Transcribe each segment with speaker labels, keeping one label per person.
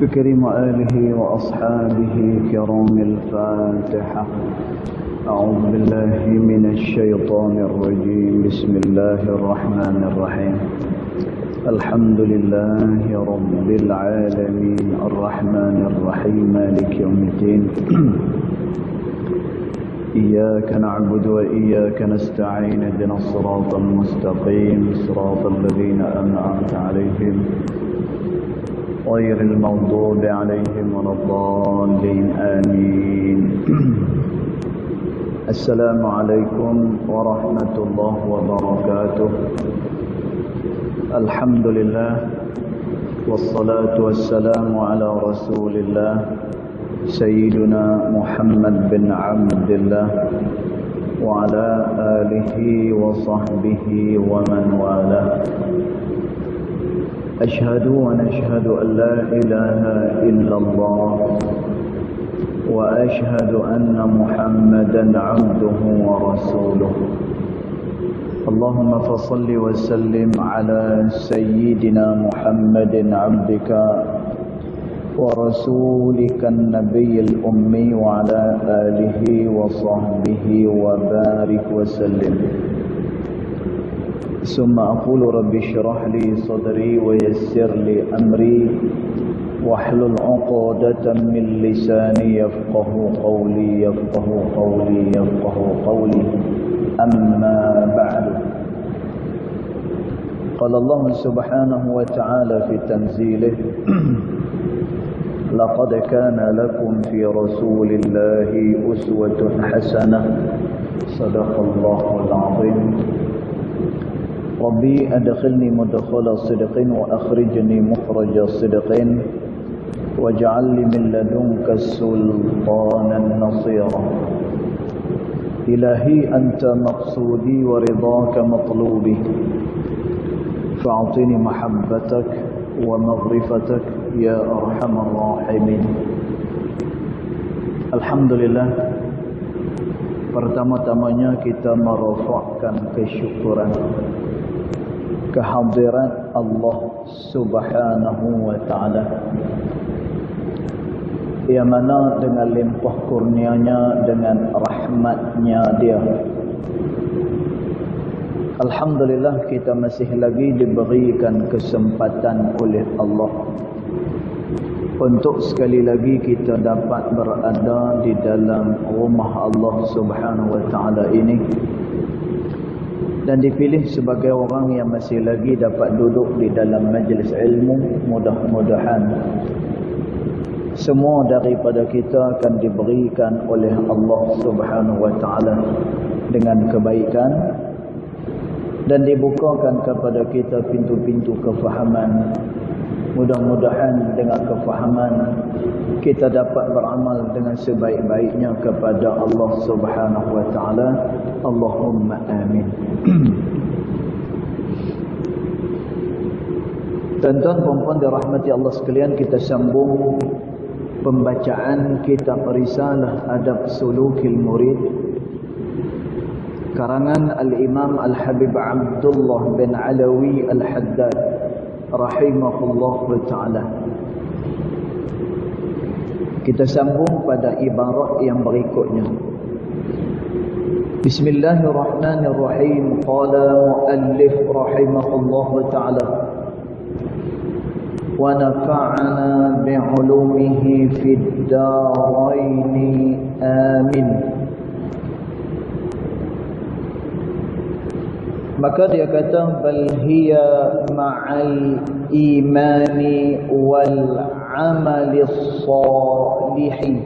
Speaker 1: بكريم آله وأصحابه كرام الفاتحة. أعوذ بالله من الشيطان الرجيم. بسم الله الرحمن الرحيم. الحمد لله رب العالمين الرحمن الرحيم مالك يوم الدين. إياك نعبد وإياك نستعين. اهدنا الصراط المستقيم صراط الذين أنعمت عليهم غير المغضوب عليهم ولا الضالين آمين. السلام عليكم ورحمة الله وبركاته. الحمد لله والصلاة والسلام على رسول الله سيدنا محمد بن عبد الله وعلى آله وصحبه ومن والاه. أشهد ونشهد أن لا إله إلا الله وأشهد أن محمدا عبده ورسوله. اللهم فصل وسلم على سيدنا محمد عبدك ورسولك النبي الأمي وعلى آله وصحبه وبارك وسلم. ثم أقول رب اشرح لي صدري ويسر لي أمري واحلل عقدة من لساني يفقه قولي أما بعد. قال الله سبحانه وتعالى في تنزيله: لقد كان لكم في رسول الله أسوة حسنة. صدق الله العظيم. ربي أدخلني مدخل صدق وأخرجني مخرج صدق واجعل لي من لدنك سلطانا نصيرا. إلهي أنت مقصودي ورضاك مطلوبي فأعطني محبتك ومغرفتك يا أرحم الراحمين. Alhamdulillah, pertama-tamanya kita merafakkan kesyukuran kehadiran Allah Subhanahu wa ta'ala, yang mana dengan limpah kurnianya, dengan rahmatnya dia, alhamdulillah kita masih lagi diberikan kesempatan oleh Allah untuk sekali lagi kita dapat berada di dalam rumah Allah Subhanahu wa ta'ala ini, dan dipilih sebagai orang yang masih lagi dapat duduk di dalam majlis ilmu. Mudah-mudahan semua daripada kita akan diberikan oleh Allah Subhanahu wa ta'ala dengan kebaikan, dan dibukakan kepada kita pintu-pintu kefahaman. Mudah-mudahan dengan kefahaman kita dapat beramal dengan sebaik-baiknya kepada Allah Subhanahu wa ta'ala. Allahumma amin. Tuan-tuan puan-puan dirahmati Allah sekalian, kita sambung pembacaan kitab Risalah Adab Sulukil Murid karangan Al-Imam Al-Habib Abdullah bin Alawi Al-Haddad rahimahullah ta'ala. Kita sambung pada ibarat yang berikutnya. Bismillahirrahmanirrahim. Qala muallif rahimahullah ta'ala: wa nafa'ana bi'ulumihi fid daraini amin. Maka dia kata, bal hiya ma'al imani wal amali salihi.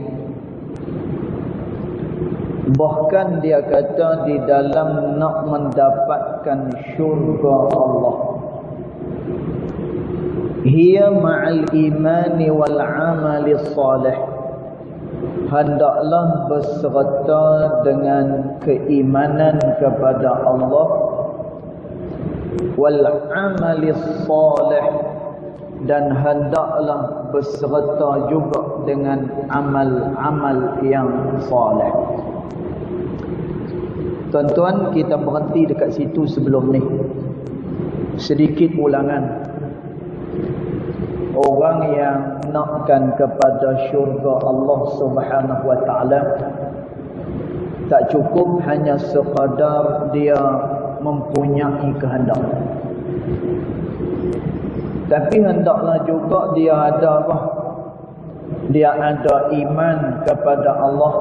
Speaker 1: Bahkan dia kata di dalam nak mendapatkan syurga Allah, hiya ma'al imani wal amali salih, hendaklah berserta dengan keimanan kepada Allah, wal amali salih, dan hendaklah berserta juga dengan amal-amal yang salih. Tuan-tuan, kita berhenti dekat situ sebelum ni. Sedikit ulangan. Orang yang nakkan kepada syurga Allah Subhanahu wa ta'ala, tak cukup hanya sekadar dia mempunyai kehendak, tapi hendaklah juga dia ada apa? Dia ada iman kepada Allah.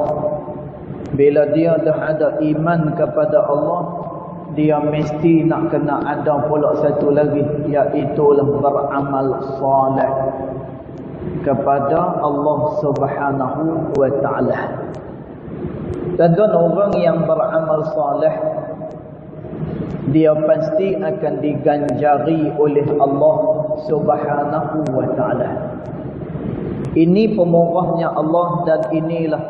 Speaker 1: Bila dia dah ada iman kepada Allah, dia mesti nak kena ada pula satu lagi, iaitu beramal saleh kepada Allah Subhanahu wa ta'ala. Dan orang yang beramal saleh, dia pasti akan diganjari oleh Allah Subhanahu wa ta'ala. Ini pemurahnya Allah, dan inilah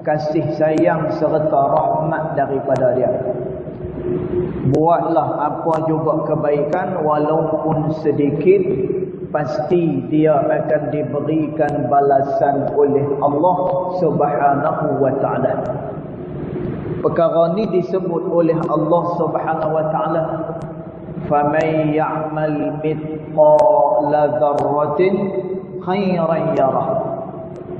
Speaker 1: kasih sayang serta rahmat daripada dia. Buatlah apa juga kebaikan walaupun sedikit, pasti dia akan diberikan balasan oleh Allah Subhanahu wa ta'ala. Perkara ni disebut oleh Allah Subhanahu wa ta'ala, faman ya'mal mithqala dzarratin khairan yarah.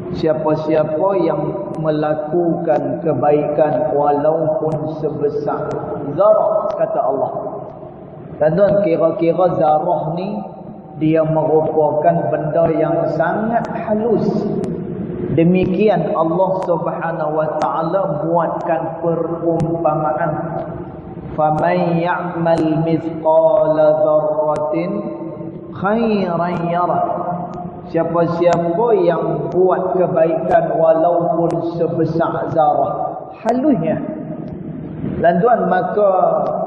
Speaker 1: Siapa-siapa yang melakukan kebaikan walaupun sebesar zarah, kata Allah. Dan kira-kira zarah ni dia merupakan benda yang sangat halus. Demikian Allah Subhanahu wa ta'ala buatkan perumpamaan. Faman ya'mal mithqala dzarratin khairan yarah. Siapa-siapa yang buat kebaikan walaupun sebesar zarah, halusnya, dan tuan, maka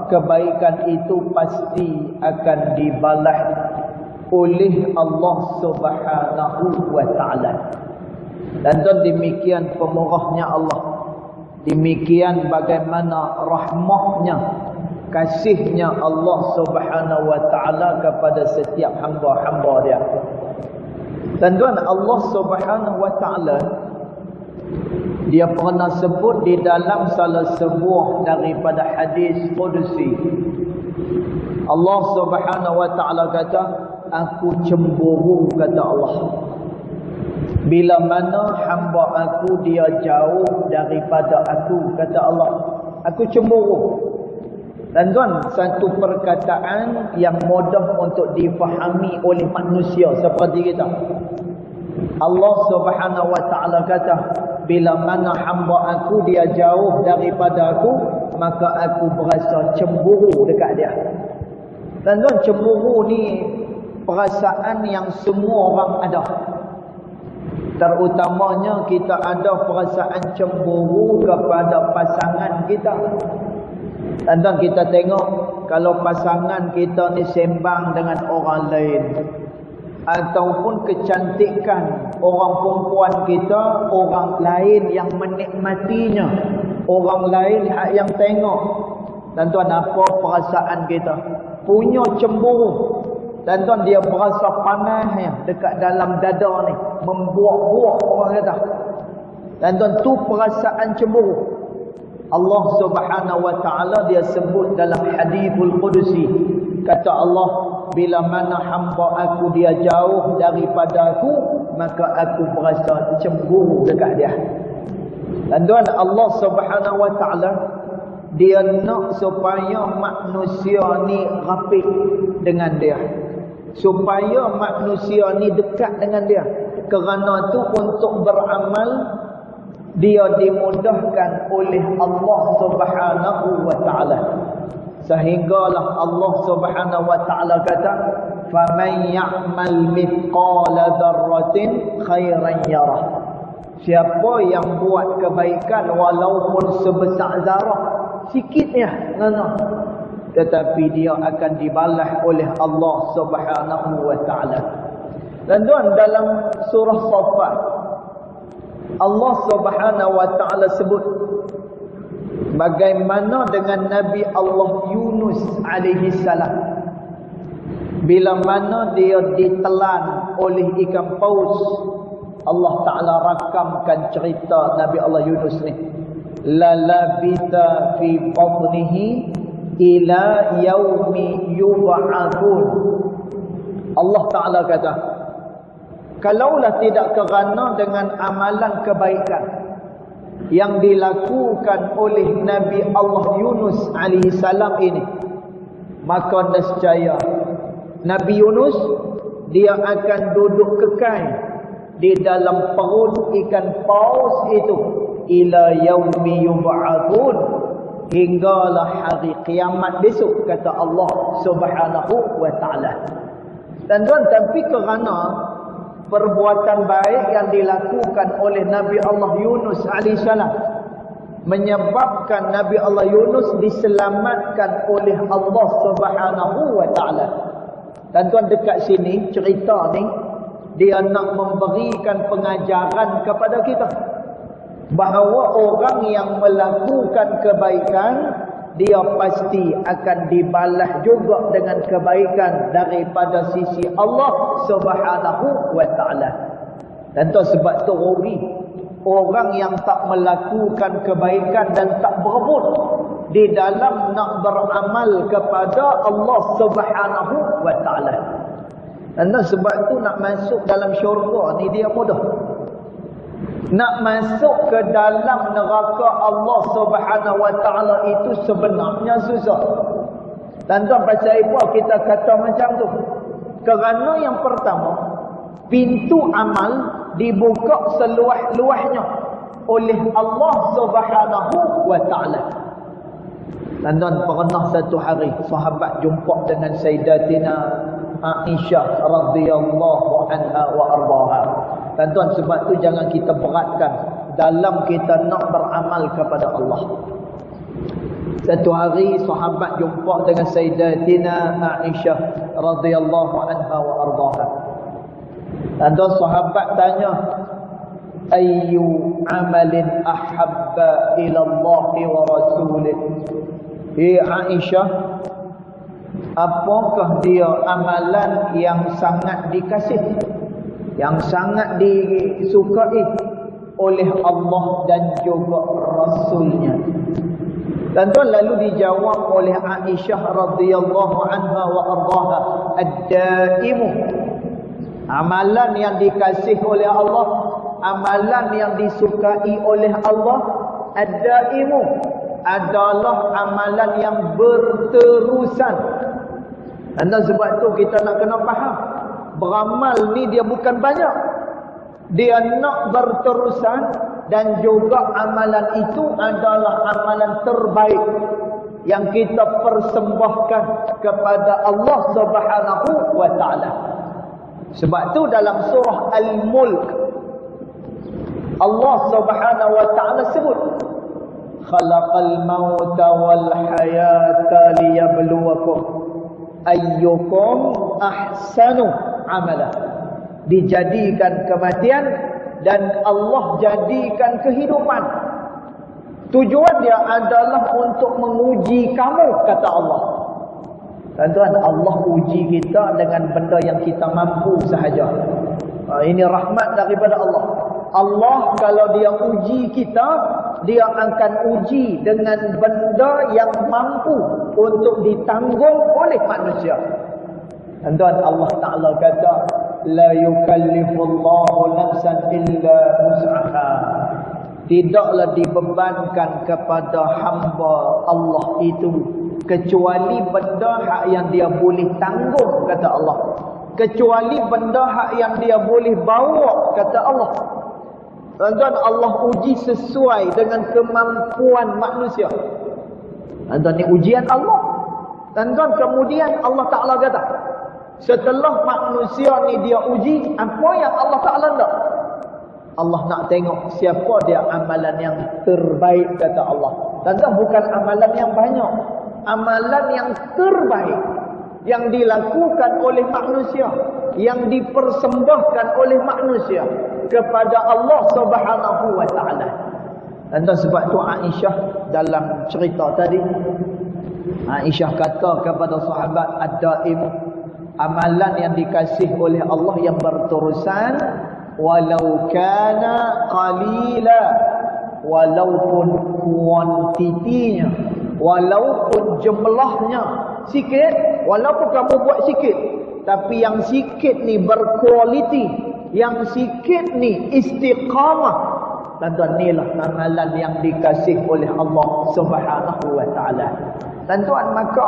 Speaker 1: kebaikan itu pasti akan dibalas oleh Allah Subhanahu wa ta'ala. Dan tuan, demikian pemurahnya Allah, demikian bagaimana rahmatnya, kasihnya Allah Subhanahu wa ta'ala kepada setiap hamba-hamba dia. Dan tuan, Allah Subhanahu wa ta'ala, dia pernah sebut di dalam salah sebuah daripada hadis Qudsi. Allah Subhanahu wa ta'ala kata, aku cemburu, kata Allah, bila mana hamba aku dia jauh daripada aku, kata Allah. Aku cemburu. Dan tuan, satu perkataan yang mudah untuk difahami oleh manusia seperti kita. Allah Subhanahu wa ta'ala kata, bila mana hamba aku dia jauh daripada aku, maka aku berasa cemburu dekat dia. Dan tuan, cemburu ni perasaan yang semua orang ada. Terutamanya kita ada perasaan cemburu kepada pasangan kita. Dan tuan, kita tengok kalau pasangan kita ni sembang dengan orang lain, ataupun kecantikan orang perempuan kita, orang lain yang menikmatinya, orang lain yang tengok. Dan tuan, apa perasaan kita? Punya cemburu. Dan tuan, dia berasa panas ya, dekat dalam dada ni, membuak-buak orang kata. Dan tuan, tu perasaan cemburu. Allah Subhanahu wa ta'ala dia sebut dalam hadithul Qudsi, kata Allah, bila mana hamba aku dia jauh daripada aku, maka aku berasa cemburu dekat dia. Dan tuan, Allah Subhanahu wa ta'ala dia nak supaya manusia ni rapi dengan dia, supaya manusia ni dekat dengan dia. Kerana tu untuk beramal dia dimudahkan oleh Allah Subhanahu wa ta'ala. Sehinggalah Allah Subhanahu wa ta'ala kata, faman ya'mal mithqala dzarratin khairan yarah. Siapa yang buat kebaikan walaupun sebesar zarah, sikitnya, tetapi dia akan dibalas oleh Allah Subhanahu wa ta'ala. Dan tuan, dalam surah Saffat, Allah Subhanahu wa ta'ala sebut bagaimana dengan Nabi Allah Yunus alaihi salam, bila mana dia ditelan oleh ikan paus. Allah Ta'ala rakamkan cerita Nabi Allah Yunus ni, la labitha fi batnihi ila yaumi yub'atsun. Allah Ta'ala kata, Kalaulah tidak kerana dengan amalan kebaikan yang dilakukan oleh Nabi Allah Yunus alaihissalam ini, maka nescaya Nabi Yunus dia akan duduk kekal di dalam perut ikan paus itu ila yaumi yub'atsun, hinggalah hari kiamat besok, kata Allah Subhanahu wa taala. Dan tuan, tapi kerana perbuatan baik yang dilakukan oleh Nabi Allah Yunus alaihissalam menyebabkan Nabi Allah Yunus diselamatkan oleh Allah Subhanahu wa taala. Dan tuan, dekat sini cerita ni dia nak memberikan pengajaran kepada kita bahawa orang yang melakukan kebaikan dia pasti akan dibalas juga dengan kebaikan daripada sisi Allah Subhanahu wa taala. Dan tu sebab tu rugi orang yang tak melakukan kebaikan dan tak berebut di dalam nak beramal kepada Allah Subhanahu wa taala. Dan sebab tu nak masuk dalam syurga ni dia mudah. Nak masuk ke dalam neraka Allah Subhanahu wa taala itu sebenarnya susah. Dan tuan, pasal apa kita kata macam tu? Kerana yang pertama, pintu amal dibuka seluas-luasnya oleh Allah Subhanahu wa taala. Dan tuan, pernah satu hari sahabat jumpa dengan Sayyidatina Aisyah radhiyallahu anha wa ardaha. Dan tuan, sebab tu jangan kita beratkan dalam kita nak beramal kepada Allah. Satu hari sahabat jumpa dengan Sayyidatina Aisyah radhiyallahu anha wa ardaha. Dan tuan, sahabat tanya, ayyu amalin ahabba ila Allah wa rasulih. Aisyah, apakah dia amalan yang sangat dikasih, yang sangat disukai oleh Allah dan juga Rasulnya? Dan tuan, lalu dijawab oleh Aisyah radhiyallahu anha wa ardaha, ad-daimu, amalan yang dikasih oleh Allah, amalan yang disukai oleh Allah, ad-daimu adalah amalan yang berterusan. Dan sebab tu kita nak kena faham, beramal ni dia bukan banyak, dia nak berterusan. Dan juga amalan itu adalah amalan terbaik yang kita persembahkan kepada Allah Subhanahu wa taala. Sebab tu dalam surah Al-Mulk Allah Subhanahu wa taala sebut, khalaqal mauta wal hayata liyabluwakum ayyukum ahsanu amala. Dijadikan kematian dan Allah jadikan kehidupan. Tujuan dia adalah untuk menguji kamu, kata Allah. Tuan-tuan, Allah uji kita dengan benda yang kita mampu sahaja. Ini rahmat daripada Allah. Allah kalau dia uji kita, dia akan uji dengan benda yang mampu untuk ditanggung oleh manusia. Tuan-tuan, Allah Ta'ala kata, la yukallifullahu nafsan illa wus'aha. Tidaklah dibebankan kepada hamba Allah itu kecuali benda hak yang dia boleh tanggung, kata Allah. Kecuali benda hak yang dia boleh bawa, kata Allah. Tuan-tuan, Allah uji sesuai dengan kemampuan manusia. Tuan-tuan, ini ujian Allah. Tuan-tuan, kemudian Allah Ta'ala kata, setelah manusia ni dia uji, apa yang Allah Ta'ala nak? Allah nak tengok siapa dia amalan yang terbaik, kata Allah. Tuan-tuan, bukan amalan yang banyak, amalan yang terbaik yang dilakukan oleh manusia, yang dipersembahkan oleh manusia kepada Allah Subhanahu wa taala. Dan sebab tu Aisyah dalam cerita tadi, Aisyah kata kepada sahabat, ad-daim, amalan yang dikasih oleh Allah yang berterusan, walau kana qalila, walaupun kuantitinya, walaupun jumlahnya sikit, walaupun kamu buat sikit, tapi yang sikit ni berkualiti, yang sikit ni istiqamah. Tuan-tuan, inilah amalan yang dikasih oleh Allah Subhanahu wa taala. Tuan-tuan, maka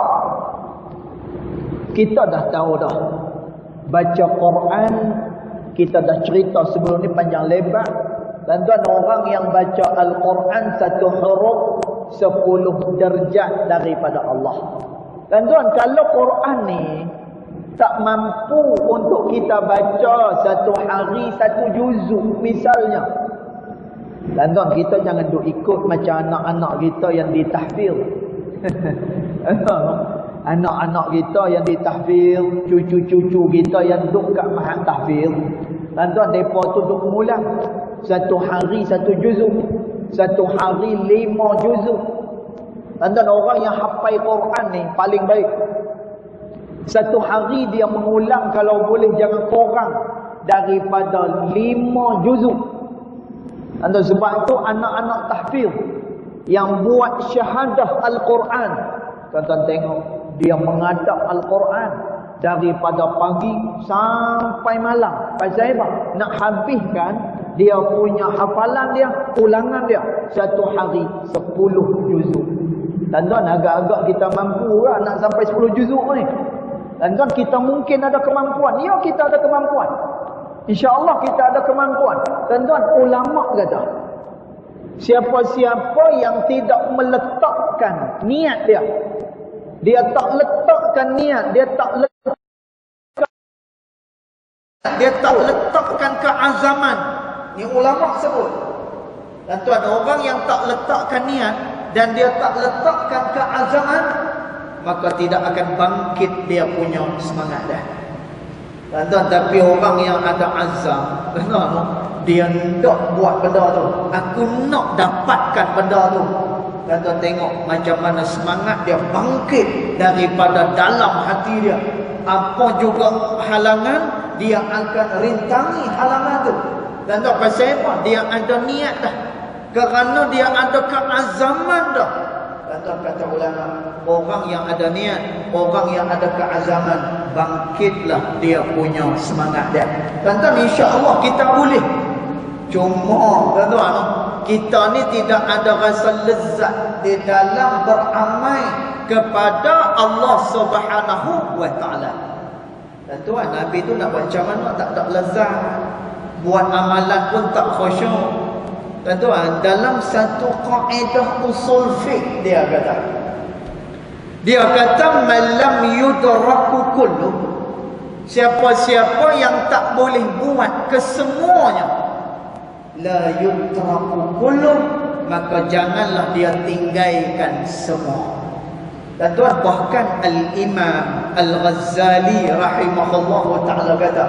Speaker 1: kita dah tahu dah, baca Quran kita dah cerita sebelum ni panjang lebar. Tuan-tuan, orang yang baca Al-Quran satu huruf 10 darjat daripada Allah. Tuan-tuan, kalau Quran ni tak mampu untuk kita baca satu hari satu juzuk misalnya, tuan-tuan, kita jangan duk ikut macam anak-anak kita yang ditahfidz. Anak-anak kita yang ditahfidz, cucu-cucu kita yang duk kat mahad tahfidz. Tuan-tuan, mereka tu duk mengulang satu hari satu juzuk, satu hari 5 juzuk. Tuan-tuan, orang yang hafal Quran ni paling baik. Satu hari dia mengulang kalau boleh jangan kurang daripada 5 juzuk. Tuan-tuan, sebab tu anak-anak tahfidz yang buat syahadah Al-Quran, tuan-tuan tengok, dia mengadap Al-Quran daripada pagi sampai malam. Pasal apa? Nak habiskan dia punya hafalan dia, ulangan dia satu hari 10 juzuk. Tuan-tuan, agak-agak kita mampu lah nak sampai 10 juzuk ni. Tuan-tuan, kita mungkin ada kemampuan. Ya, kita ada kemampuan. InsyaAllah kita ada kemampuan. Tuan-tuan, ulama kata, siapa-siapa yang tidak meletakkan niat dia, dia tak letakkan niat, dia tak letakkan keazaman. Ni ulama sebut. Tuan-tuan, orang yang tak letakkan niat dan dia tak letakkan keazaman, maka tidak akan bangkit dia punya semangat dah. Tuan-tuan, tapi orang yang ada azam, dia nak buat benda tu, aku nak dapatkan benda tu. Tuan-tuan tengok macam mana semangat dia bangkit daripada dalam hati dia. Apa juga halangan, dia akan rintangi halangan tu. Tuan-tuan, pasal apa? Dia ada niat dah, kerana dia ada keazaman dah. Tuan-tuan, kata ulama, orang yang ada niat, orang yang ada keazaman, bangkitlah dia punya semangat dia. Tuan-tuan, insya-Allah kita boleh. Cuma tuan-tuan, kita ni tidak ada rasa lezat di dalam beramal kepada Allah Subhanahu wa taala. Tuan-tuan, Nabi tu nak buat macam mana tak ada lezat, buat amalan pun tak khusyuk. Tuan-tuan, dalam satu kaedah usul fiqh dia kata man lam yudraku kullu, siapa-siapa yang tak boleh buat kesemuanya, la yudraku kullu, maka janganlah dia tinggalkan semua. Tuan-tuan, bahkan Al-Imam Al-Ghazali rahimahullah ta'ala kata,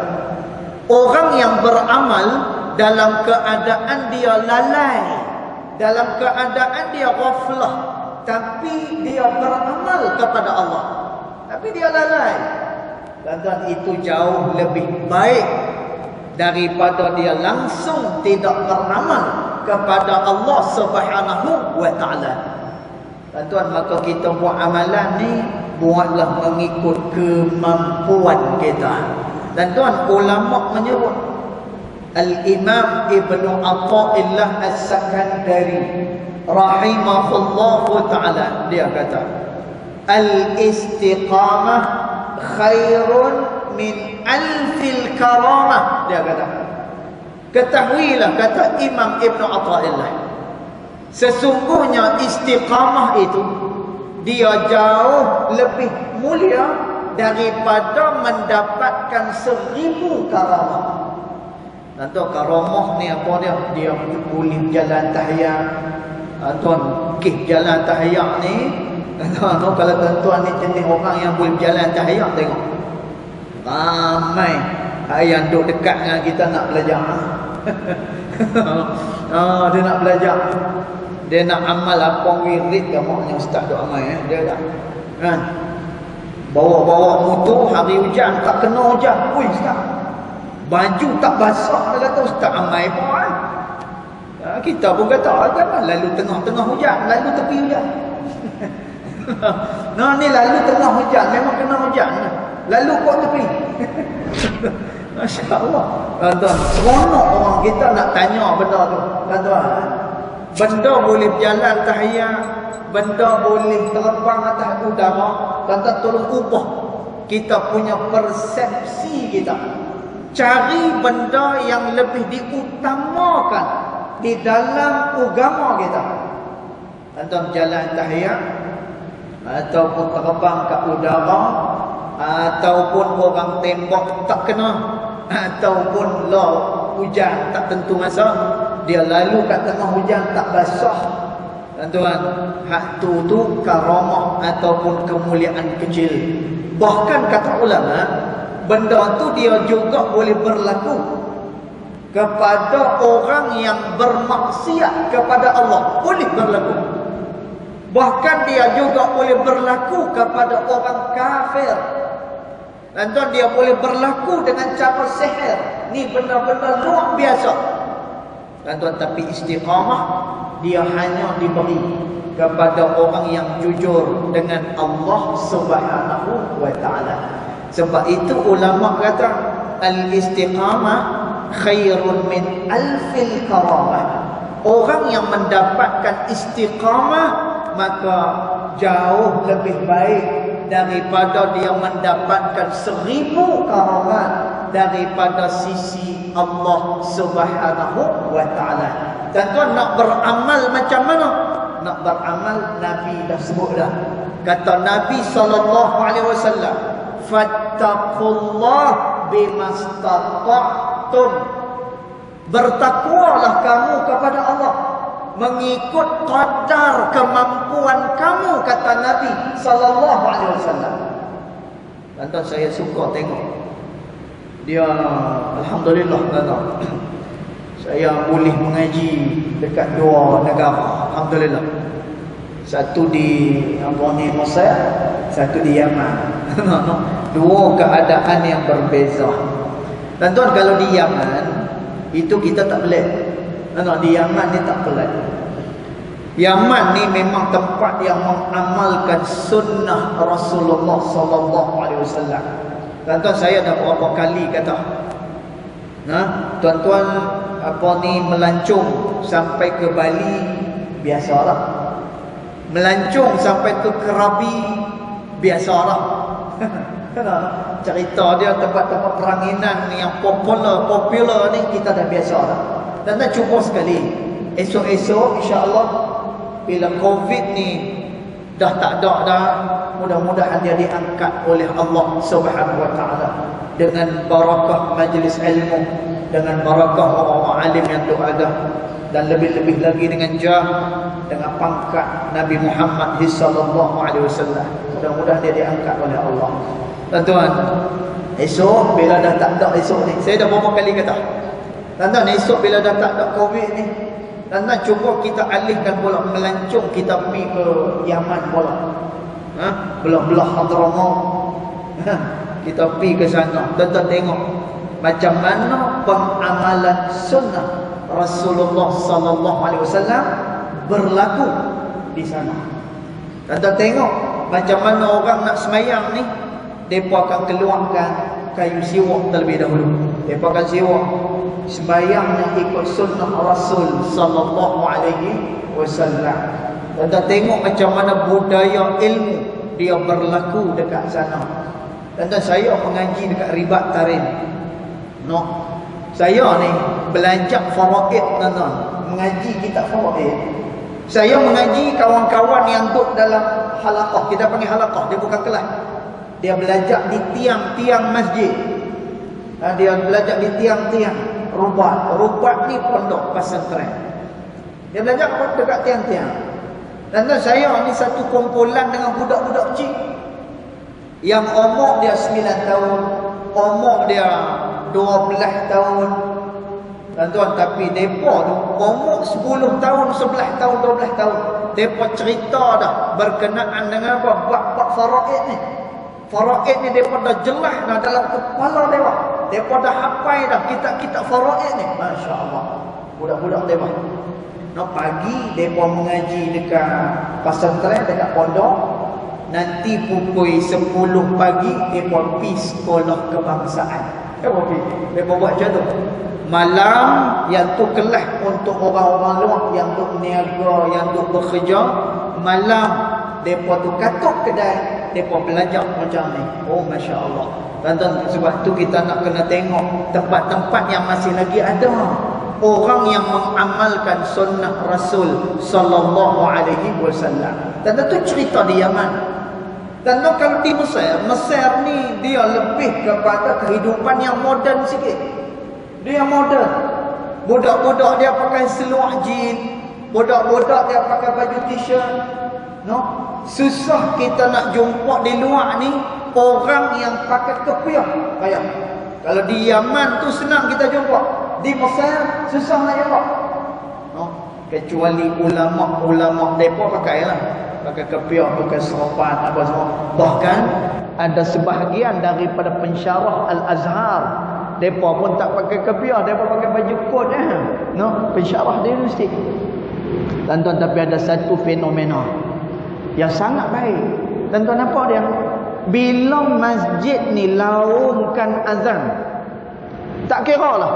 Speaker 1: orang yang beramal dalam keadaan dia lalai, dalam keadaan dia ghaflah, tapi dia beramal kepada Allah, tapi dia lalai, tuan-tuan, itu jauh lebih baik daripada dia langsung tidak beramal kepada Allah Subhanahu wa taala. Tuan-tuan, maka kita buat amalan ni, buatlah mengikut kemampuan kita. Tuan-tuan, ulama menyebut, Al-Imam Ibnu Athaillah As-Sakandari rahimahullahu ta'ala, dia kata, al-istiqamah khairun min alfil karamah. Dia kata, ketahuilah, kata Imam Ibnu Athaillah, sesungguhnya istiqamah itu dia jauh lebih mulia daripada mendapatkan 1000 karamah. Tuan, karamah ni apa dia? Dia boleh jalan tahiyat. Tuan, kih jalan tahiyat ni, tuan, kalau tuan-tuan ni jenis orang yang boleh jalan tahiyat, tengok ramai yang duduk dekat dengan kita nak belajar. Dia nak belajar, dia nak amal apa wirid ke maknya ustaz duk amal dia tak kan, bawa-bawa motor hari hujan tak kena hujan, oi ustaz baju tak basah, dia kata ustaz amal apa kan. Kita pun kata jangan lalu tengah-tengah hujan, lalu tepi hujan. Nah, ni lalu tengah hujan, memang kena hujan, lalu kok tepi. Masya Allah. Tuan-tuan, seronok orang kita nak tanya benda tu. Tuan-tuan, benda boleh berjalan tahiyat, benda boleh terbang atas udara. Tuan-tuan tolong ubah kita punya persepsi kita. Cari benda yang lebih diutamakan di dalam agama kita. Tuan-tuan jalan tahiyat, ataupun terbang ke udara, ataupun orang tembak tak kena, ataupun hujan tak tentu masa, dia lalu kat tengah hujan tak basah. Tuan-tuan, hak tu karamah ataupun kemuliaan kecil. Bahkan kata ulama, benda tu dia juga boleh berlaku kepada orang yang bermaksiat kepada Allah, boleh berlaku. Bahkan dia juga boleh berlaku kepada orang kafir. Tuan-tuan, dia boleh berlaku dengan cara sihir. Ni benda-benda luar biasa. Tuan-tuan, tapi istiqamah dia hanya diberi kepada orang yang jujur dengan Allah Subhanahu wa taala. Sebab itu ulama kata al-istiqamah khairun min alfil karamah. Orang yang mendapatkan istiqamah maka jauh lebih baik daripada dia mendapatkan 1000 karamat daripada sisi Allah Subhanahu wa taala. Tuan-tuan, nak beramal macam mana? Nak beramal, Nabi dah sebut dah. Kata Nabi SAW, fattaqullah bimastata'tum. Bertakwalah kamu kepada Allah mengikut qadar kemampuan kamu, kata Nabi SAW. Tuan-tuan, saya suka tengok dia, alhamdulillah tuan-tuan, saya boleh mengaji dekat 2 negara, alhamdulillah. Satu di Mesir, satu di Yaman. Dua keadaan yang berbeza. Tuan-tuan, kalau di Yaman itu kita tak pelik. Di Yaman ni tak pelik. Yaman ni memang tempat yang mengamalkan sunnah Rasulullah SAW. Tuan-tuan, saya dah berapa kali kata, tuan-tuan melancong sampai ke Bali, biasalah. Melancong sampai ke Krabi, biasalah. Cerita dia tempat-tempat peranginan yang popular ni kita dah biasa dah. Tuan-tuan, cuba sekali esok-esok insya-Allah bila Covid ni dah tak ada dah, mudah-mudahan dia diangkat oleh Allah Subhanahu wa taala dengan barakah majlis ilmu, dengan barakah orang-orang alim yang tu ada, dan lebih-lebih lagi dengan dengan pangkat Nabi Muhammad sallallahu alaihi wasallam. Mudah-mudahan dia diangkat oleh Allah. Tuan-tuan, esok bila dah tak ada esok ni, saya dah berapa kali kata, tuan-tuan, esok bila dah tak ada Covid ni, tuan-tuan, cuba kita alihkan pula melancong, kita pergi ke Yaman pula. Belah-belah Hadramaut. Kita pergi ke sana. Tuan-tuan tengok macam mana pengamalan sunnah Rasulullah sallallahu alaihi wasallam berlaku di sana. Tuan-tuan tengok macam mana orang nak semayang ni, mereka akan keluarkan kayu siwak terlebih dahulu. Mereka akan siwak sembayangnya ikut sunnah Rasul sallallahu alaihi wasallam. Tuan-tuan tengok macam mana budaya ilmu dia berlaku dekat sana. Tuan-tuan, saya mengaji dekat Ribat Tarim. Saya ni belajar faraid, tuan-tuan, mengaji kitab faraid. Saya mengaji kawan-kawan yang duduk dalam halaqah. Kita panggil halaqah, dia bukan kelas. Dia belajar di tiang-tiang masjid. Dia belajar di tiang-tiang rubat. Rubat ni pondok pesantren. Dia belajar dekat tiang-tiang. Dan saya ni satu kumpulan dengan budak-budak kecil. Yang umur dia 9 tahun, umur dia 12 tahun. Tuan-tuan, tapi mereka tu umur 10 tahun, 11 tahun, 12 tahun. Mereka cerita dah berkenaan dengan apa? Bab faraid ni. Faraid ni mereka dah jelas dah dalam kepala mereka. Mereka dah hafal dah kitab-kitab faraid ni. Masya Allah. Budak-budak mereka. Pagi mereka mengaji dekat pesantren, dekat pondok. Nanti pukul 10 pagi mereka pergi sekolah kebangsaan.
Speaker 2: Mereka buat macam tu. Malam yang tu kelas untuk orang-orang luar, yang tu niaga, yang tu bekerja. Malam mereka tu katuk kedai, mereka belajar macam ni. Oh, Masya Allah. Tuan-tuan, sebab tu kita nak kena tengok tempat-tempat yang masih lagi ada orang yang mengamalkan sunnah Rasul sallallahu alaihi wasallam. Dan tu cerita di Yaman. Dan kalau di Mesir, Mesir ni dia lebih kepada kehidupan yang moden sikit. Dia moden. Budak-budak dia pakai seluar jean, budak-budak dia pakai baju t-shirt. No? Susah kita nak jumpa di luar ni orang yang pakai kepiah. Kayak kalau di Yaman tu senang kita jumpa. Di Mesir susah nak jumpa. No? Kecuali ulama-ulama depa pakailah. Pakai kepiah, pakai serpan apa semua. Bahkan ada sebahagian daripada pensyarah Al-Azhar, depa pun tak pakai kepiah, depa pakai baju kot no, pensyarah di universiti. Tuan-tuan, tapi ada satu fenomena yang sangat baik. Tuan-tuan, apa dia? Bila masjid ni laungkan azan, tak kira lah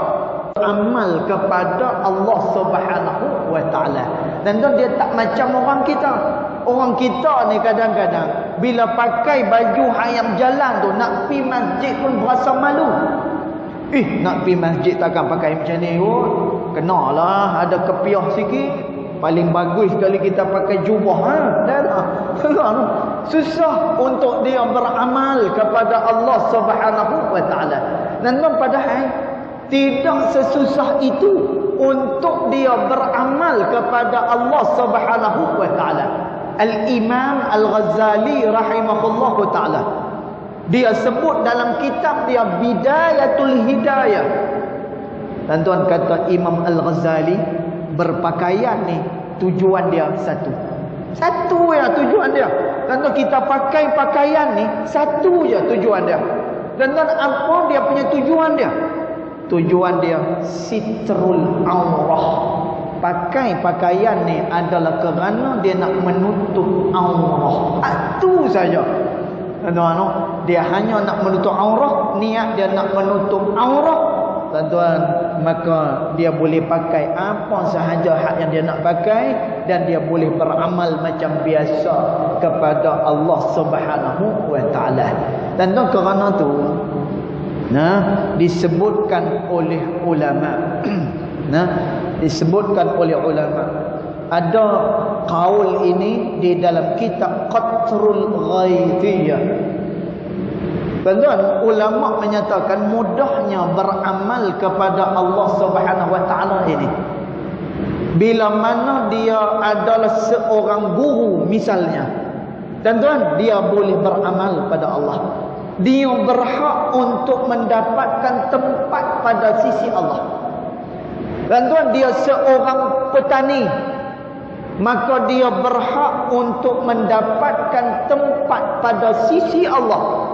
Speaker 2: amal kepada Allah Subhanahu wa taala. Dan dia tak macam orang kita. Orang kita ni kadang-kadang bila pakai baju hayam jalan tu, nak pergi masjid pun berasa malu. Nak pergi masjid takkan pakai macam ni kot. Kenalah ada kepiah sikit. Paling bagus sekali kita pakai jubah. Susah untuk dia beramal kepada Allah Subhanahu wa taala. Dan padahal tidak sesusah itu untuk dia beramal kepada Allah Subhanahu wa taala. Al-Imam Al-Ghazali rahimahullahu ta'ala, dia sebut dalam kitab dia Bidayatul Hidayah. Dan tuan kata Imam Al-Ghazali, berpakaian ni tujuan dia satu. Satu ya tujuan dia. Dan tuan, kita pakai pakaian ni satu je tujuan dia. Dan tuan, apa dia punya tujuan dia? Tujuan dia sitrul aurah. Pakai pakaian ni adalah kerana dia nak menutup aurah. Itu saja. Tuan-tuan, dia hanya nak menutup aurah, niat dia nak menutup aurah. Tuan-tuan, maka dia boleh pakai apa sahaja hak yang dia nak pakai dan dia boleh beramal macam biasa kepada Allah Subhanahu wa taala. Dan tuan, kerana tu disebutkan oleh ulama disebutkan oleh ulama, ada qaul ini di dalam kitab Qatrul Ghaithiyah. Tuan-tuan, ulama menyatakan mudahnya beramal kepada Allah Subhanahu wa taala ini bila mana dia adalah seorang guru misalnya. Dan tuan, dia boleh beramal pada Allah. Dia berhak untuk mendapatkan tempat pada sisi Allah. Dan tuan, dia seorang petani, maka dia berhak untuk mendapatkan tempat pada sisi Allah.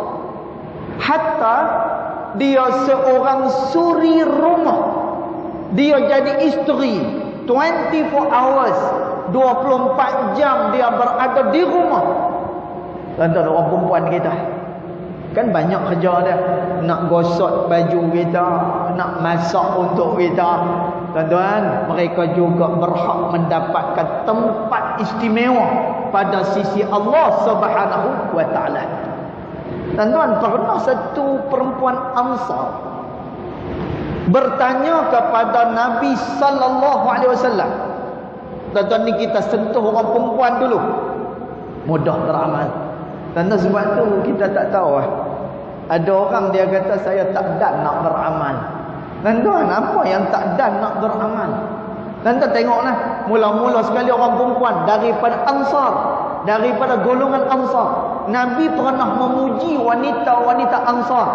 Speaker 2: Hatta dia seorang suri rumah, dia jadi isteri 24 hours, 24 jam dia berada di rumah. Dan tuan, orang perempuan kita kan banyak kerja dia. Nak gosok baju kita, nak masak untuk kita. Tuan-tuan, mereka juga berhak mendapatkan tempat istimewa pada sisi Allah Subhanahu wa taala. Tuan-tuan, pernah satu perempuan Ansar bertanya kepada Nabi sallallahu alaihi wasallam. Tuan-tuan, ni kita sentuh orang perempuan dulu. Mudah beramal. Tuan-tuan, sebab tu kita tak tahu ada orang dia kata saya tak dan nak beramal. Tuan-tuan, apa yang tak dan nak beramal? Tuan-tuan tengoklah, mula-mula sekali orang perempuan daripada Ansar, daripada golongan Ansar. Nabi pernah memuji wanita-wanita Ansar.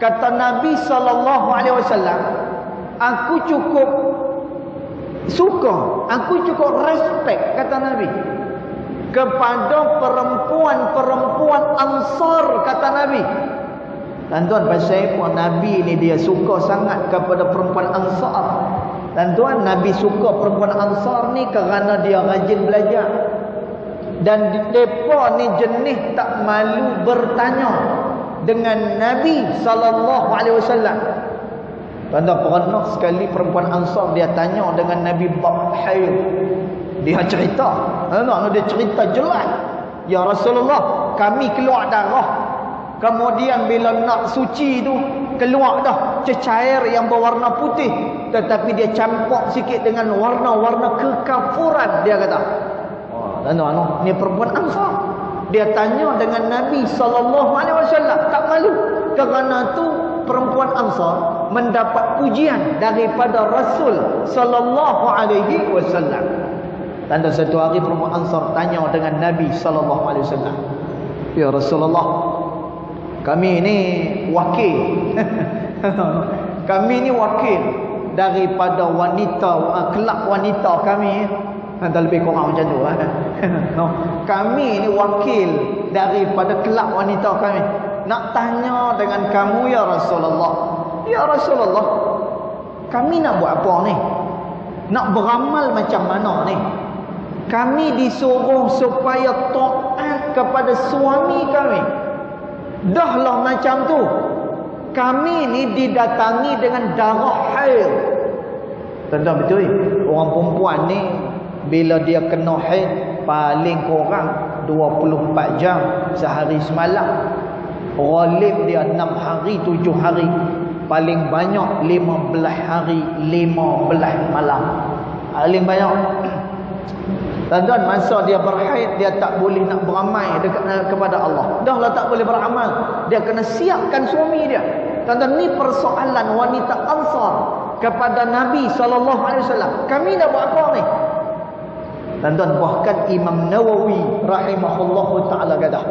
Speaker 2: Kata Nabi sallallahu alaihi wasallam, aku cukup suka, aku cukup respect, kata Nabi, kepada perempuan-perempuan Ansar, kata Nabi. Tuan-tuan, pasal apa Nabi ni dia suka sangat kepada perempuan Ansar? Tuan-tuan, Nabi suka perempuan Ansar ni kerana dia rajin belajar. Dan mereka ni jenis tak malu bertanya. dengan Nabi sallallahu alaihi wasallam. Tanda pernah sekali perempuan Ansar dia tanya dengan Nabi bab haid. Dia cerita, dia cerita jelas. Ya Rasulullah, kami keluar darah. Kemudian bila nak suci tu keluar dah cecair yang berwarna putih, tetapi dia campur sikit dengan warna-warna kekafuran, dia kata. Ni perempuan Ansar. Dia tanya dengan Nabi sallallahu alaihi wasallam, tak malu. Kerana tu perempuan Ansar mendapat pujian daripada Rasul sallallahu alaihi wasallam. Tanda satu hari perempuan Ansar tanya dengan Nabi sallallahu alaihi wasallam, "Ya Rasulullah, kami ni wakil." Kami ni wakil daripada wanita, kelab wanita kami. Anda lebih kurang macam tu. Kami ni wakil daripada kelab wanita kami. Nak tanya dengan kamu ya Rasulullah. Ya Rasulullah, kami nak buat apa ni? Nak beramal macam mana ni? Kami disuruh supaya taat kepada suami kami. Dahlah macam tu. Kami ni didatangi dengan darah haid. Tentang betul. Orang perempuan ni bila dia kena haid paling kurang 24 jam sehari semalam. Ghalib dia 6 hari 7 hari. Paling banyak 15 hari 15 malam. Paling banyak. Tuan-tuan, masa dia berhaid dia tak boleh nak beramal kepada Allah. Dahlah tak boleh beramal, dia kena siapkan suami dia. Tuan-tuan, ni persoalan wanita Ansar kepada Nabi sallallahu alaihi wasallam. Kami nak buat apa ni? Tuan-tuan, bahkan Imam Nawawi rahimahullahu taala kata,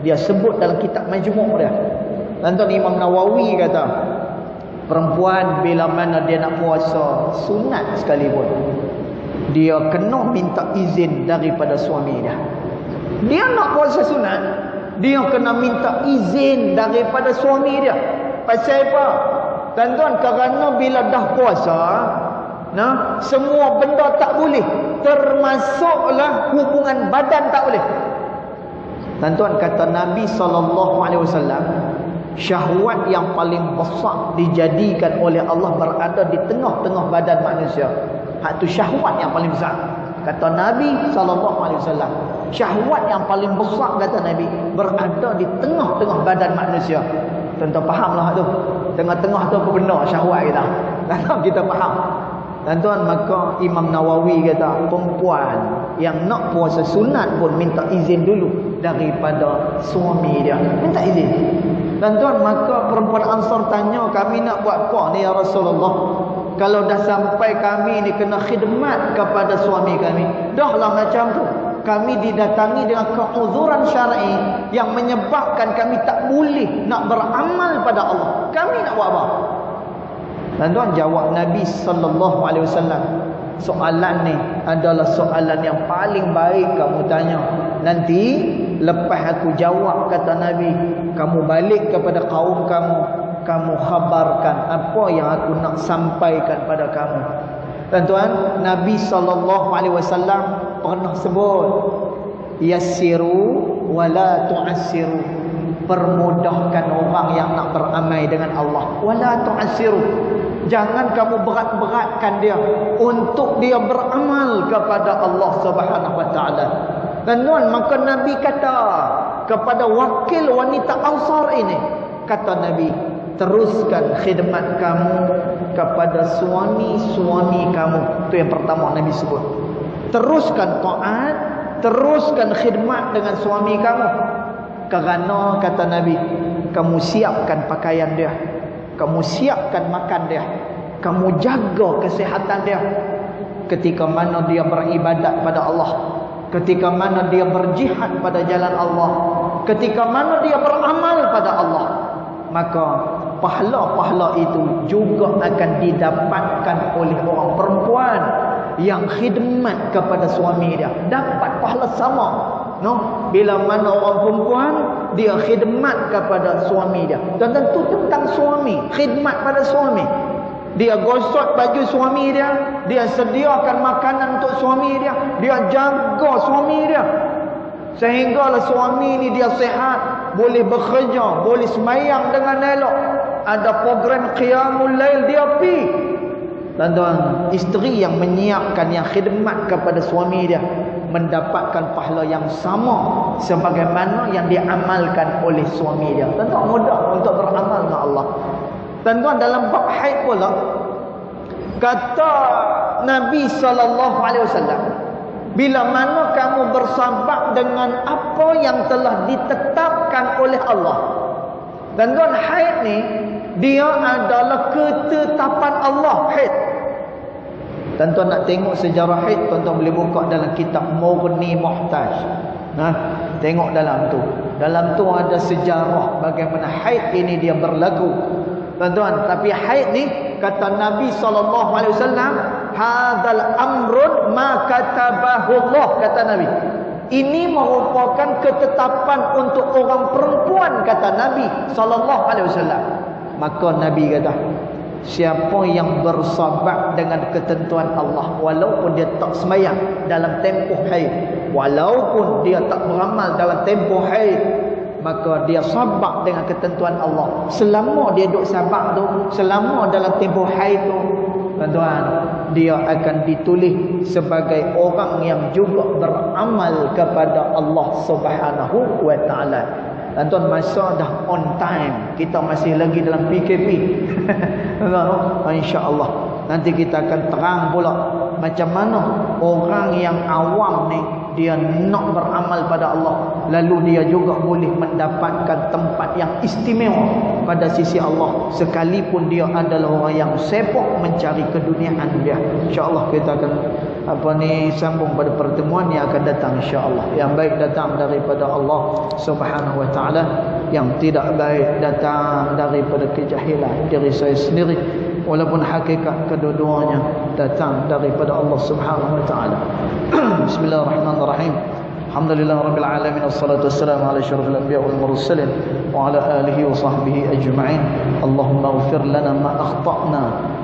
Speaker 2: dia sebut dalam kitab Majmu' dia. Tuan-tuan, Imam Nawawi kata, perempuan bila mana dia nak puasa sunat sekalipun, dia kena minta izin daripada suami dia. Dia nak puasa sunat, dia kena minta izin daripada suami dia. Pasal apa? Tuan-tuan, kerana bila dah puasa, semua benda tak boleh, termasuklah hubungan badan tak boleh. Tuan-tuan, kata Nabi SAW, syahwat yang paling besar dijadikan oleh Allah berada di tengah-tengah badan manusia. Hak tu syahwat yang paling besar. Kata Nabi SAW, syahwat yang paling besar, kata Nabi, berada di tengah-tengah badan manusia. Tuan-tuan fahamlah tu. Tengah-tengah tu apa benda syahwat kita. Tuan-tuan, kita faham. Tuan-tuan, maka Imam Nawawi kata, perempuan yang nak puasa sunat pun minta izin dulu daripada suami dia. Minta izin. Tuan-tuan, maka perempuan Ansar tanya, kami nak buat apa ni ya Rasulullah? Kalau dah sampai kami ni kena khidmat kepada suami kami, dahlah macam tu. Kami didatangi dengan keuzuran syar'i yang menyebabkan kami tak boleh nak beramal pada Allah. Kami nak buat apa? Tuan-tuan, jawab Nabi sallallahu alaihi wasallam, soalan ni adalah soalan yang paling baik kamu tanya. Nanti lepas aku jawab, kata Nabi, kamu balik kepada kaum kamu, kamu khabarkan apa yang aku nak sampaikan pada kamu. Tuan-tuan, Nabi SAW pernah sebut, yassiru wala tu'assiru, permudahkan orang yang nak beramal dengan Allah. Wala tu'assiru, jangan kamu berat-beratkan dia untuk dia beramal kepada Allah Subhanahu wa taala. Tuan-tuan, maka Nabi kata kepada wakil wanita Ansar ini, kata Nabi, teruskan khidmat kamu kepada suami-suami kamu. Itu yang pertama Nabi sebut. Teruskan taat, teruskan khidmat dengan suami kamu. Kerana kata Nabi, kamu siapkan pakaian dia, kamu siapkan makan dia, kamu jaga kesihatan dia. Ketika mana dia beribadat pada Allah, ketika mana dia berjihad pada jalan Allah, ketika mana dia beramal pada Allah, maka pahala-pahala itu juga akan didapatkan oleh orang perempuan yang khidmat kepada suami dia. Dapat pahala sama. Bila mana orang perempuan dia khidmat kepada suami dia. Dan tentu tentang suami, khidmat pada suami. Dia gosok baju suami dia, dia sediakan makanan untuk suami dia, dia jaga suami dia, sehinggalah suami ni dia sihat, boleh bekerja, boleh semayang dengan elok, ada program qiyamul lail, dia pi. Tuan-tuan, isteri yang menyiapkan, yang khidmat kepada suami dia mendapatkan pahala yang sama sebagaimana yang diamalkan oleh suami dia. Tuan-tuan, mudah untuk beramal dengan Allah. Tuan-tuan, dalam bab haid pula kata Nabi SAW, bila mana kamu bersabar dengan apa yang telah ditetapkan oleh Allah. Tuan-tuan, haid ni dia adalah ketetapan Allah. Haid, tuan-tuan nak tengok sejarah haid, tuan-tuan boleh buka dalam kitab Mughni Muhtaj. Tengok dalam tu. Dalam tu ada sejarah bagaimana haid ini dia berlaku. Tuan-tuan, tapi haid ni kata Nabi SAW, hadzal amrun ma katabahu Allah, kata Nabi. Ini merupakan ketetapan untuk orang perempuan, kata Nabi SAW. Maka Nabi kata, siapa yang bersabar dengan ketentuan Allah, walaupun dia tak sembahyang dalam tempoh haid, walaupun dia tak beramal dalam tempoh haid, maka dia sabar dengan ketentuan Allah. Selama dia duduk sabar tu, selama dalam tempoh haid tu, tuan-tuan, dia akan ditulis sebagai orang yang juga beramal kepada Allah Subhanahu wa taala. Tuan-tuan, masa dah on time, kita masih lagi dalam PKP. Insya-Allah nanti kita akan terang pula macam mana orang yang awam ni dia nak beramal pada Allah, lalu dia juga boleh mendapatkan tempat yang istimewa pada sisi Allah, sekalipun dia adalah orang yang sibuk mencari keduniaan dia. InsyaAllah kita akan sambung pada pertemuan yang akan datang, insyaAllah. Yang baik datang daripada Allah Subhanahu wa ta'ala, yang tidak baik datang daripada kejahilan diri saya sendiri, walaupun hakikat kedua-duanya datang daripada Allah Subhanahu wa ta'ala. Bismillahirrahmanirrahim. Alhamdulillah rabbil alamin, wassalatu wassalamu ala asyrafil anbiya wal mursalin wa ala alihi wa sahbihi ajma'in. Allahumma ighfir lana ma akhta'na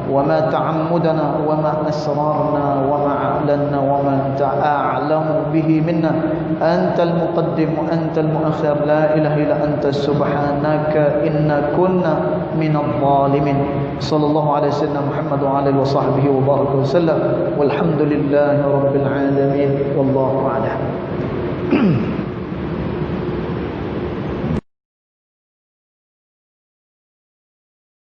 Speaker 2: wa ma ta'ammudna wa ma asrarna wa ma a'lanna wa ma anta a'lamu bihi minna. Antal muqaddim wa antal muakhir, la ilaha illa anta subhanaka inna kunna minadh dhalimin. Sallallahu alaihi wasallam Muhammad wa alihi wa sahbihi wa baraka wa sallam. Walhamdulillahi rabbil alamin. Wallahu a'lam.